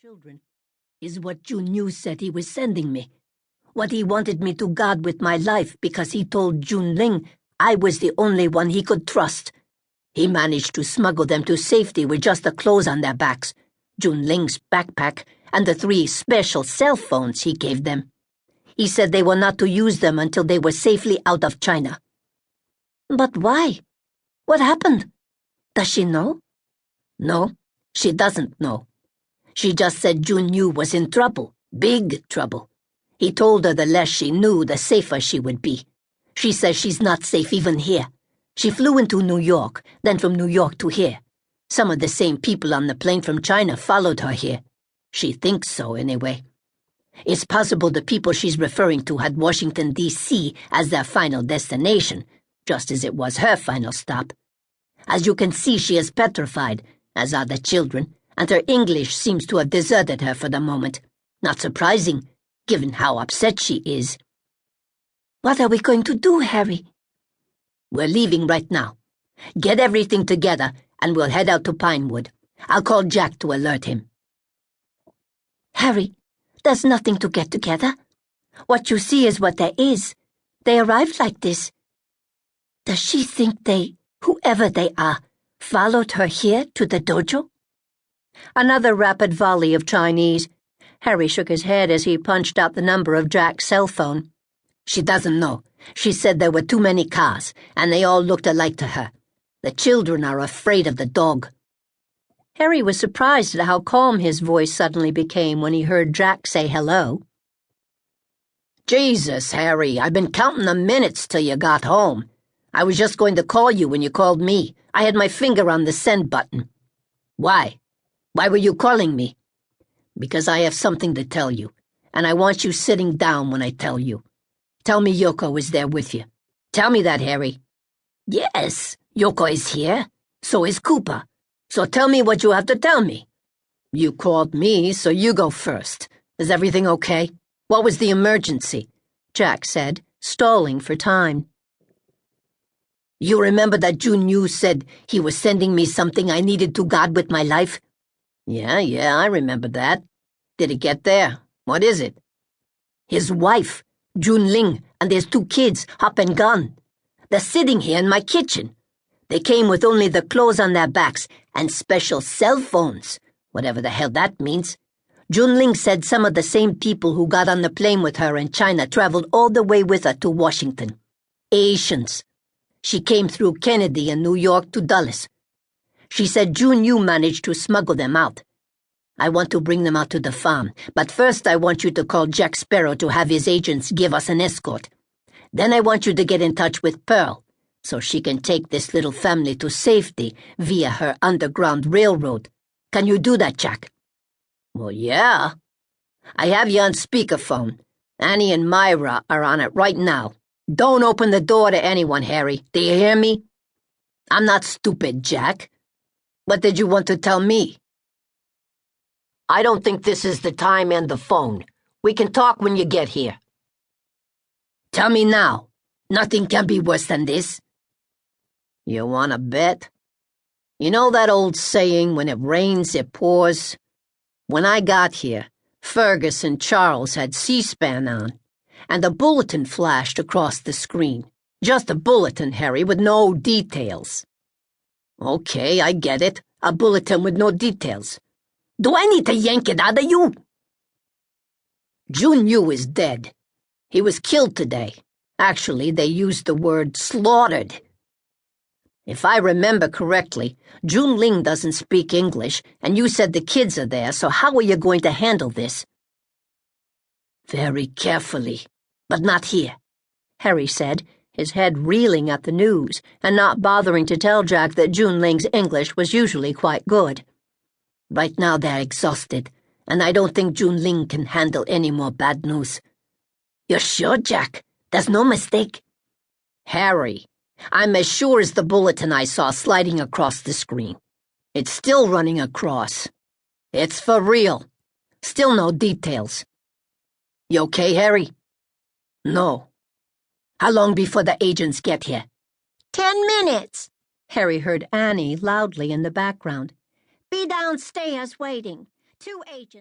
children is what Jun Yu said he was sending me. What he wanted me to guard with my life because he told Jun Ling I was the only one he could trust. He managed to smuggle them to safety with just the clothes on their backs, Jun Ling's backpack, and the 3 special cell phones he gave them. He said they were not to use them until they were safely out of China. But why? What happened? Does she know? No, she doesn't know. She just said Jun Yu was in trouble, big trouble. He told her the less she knew, the safer she would be. She says she's not safe even here. She flew into New York, then from New York to here. Some of the same people on the plane from China followed her here. She thinks so, anyway. It's possible the people she's referring to had Washington, D.C. as their final destination, just as it was her final stop. As you can see, she is petrified, as are the children, and her English seems to have deserted her for the moment. Not surprising, given how upset she is. What are we going to do, Harry? We're leaving right now. Get everything together, and we'll head out to Pinewood. I'll call Jack to alert him. Harry, there's nothing to get together. What you see is what there is. They arrived like this. Does she think they, whoever they are, followed her here to the dojo? Another rapid volley of Chinese. Harry shook his head as he punched out the number of Jack's cell phone. She doesn't know. She said there were too many cars, and they all looked alike to her. The children are afraid of the dog. Harry was surprised at how calm his voice suddenly became when he heard Jack say hello. Jesus, Harry, I've been counting the minutes till you got home. I was just going to call you when you called me. I had my finger on the send button. Why? Why were you calling me? Because I have something to tell you, and I want you sitting down when I tell you. Tell me Yoko is there with you. Tell me that, Harry. Yes, Yoko is here. So is Cooper. So tell me what you have to tell me. You called me, so you go first. Is everything okay? What was the emergency? Jack said, stalling for time. You remember that Jun Yu said he was sending me something I needed to guard with my life? Yeah, I remember that. Did it get there? What is it? His wife, Jun Ling, and there's 2 kids, Hop and Gun. They're sitting here in my kitchen. They came with only the clothes on their backs and special cell phones, whatever the hell that means. Jun Ling said some of the same people who got on the plane with her in China traveled all the way with her to Washington. Asians. She came through Kennedy and New York to Dulles. She said Jun Yu managed to smuggle them out. I want to bring them out to the farm, but first I want you to call Jack Sparrow to have his agents give us an escort. Then I want you to get in touch with Pearl, so she can take this little family to safety via her underground railroad. Can you do that, Jack? Well, yeah. I have you on speakerphone. Annie and Myra are on it right now. Don't open the door to anyone, Harry. Do you hear me? I'm not stupid, Jack. What did you want to tell me? I don't think this is the time and the phone. We can talk when you get here. Tell me now. Nothing can be worse than this. You want to bet? You know that old saying, when it rains, it pours? When I got here, Fergus and Charles had C-SPAN on, and a bulletin flashed across the screen. Just a bulletin, Harry, with no details. Okay, I get it. A bulletin with no details. Do I need to yank it out of you? Jun Yu is dead. He was killed today. Actually, they used the word slaughtered. If I remember correctly, Jun Ling doesn't speak English, and you said the kids are there, so how are you going to handle this? Very carefully, but not here, Harry said, his head reeling at the news, and not bothering to tell Jack that Jun Ling's English was usually quite good. Right now they're exhausted, and I don't think Jun Ling can handle any more bad news. You're sure, Jack? There's no mistake? Harry, I'm as sure as the bulletin I saw sliding across the screen. It's still running across. It's for real. Still no details. You okay, Harry? No. How long before the agents get here? 10 minutes, Harry heard Annie loudly in the background. Be downstairs waiting. 2 agents.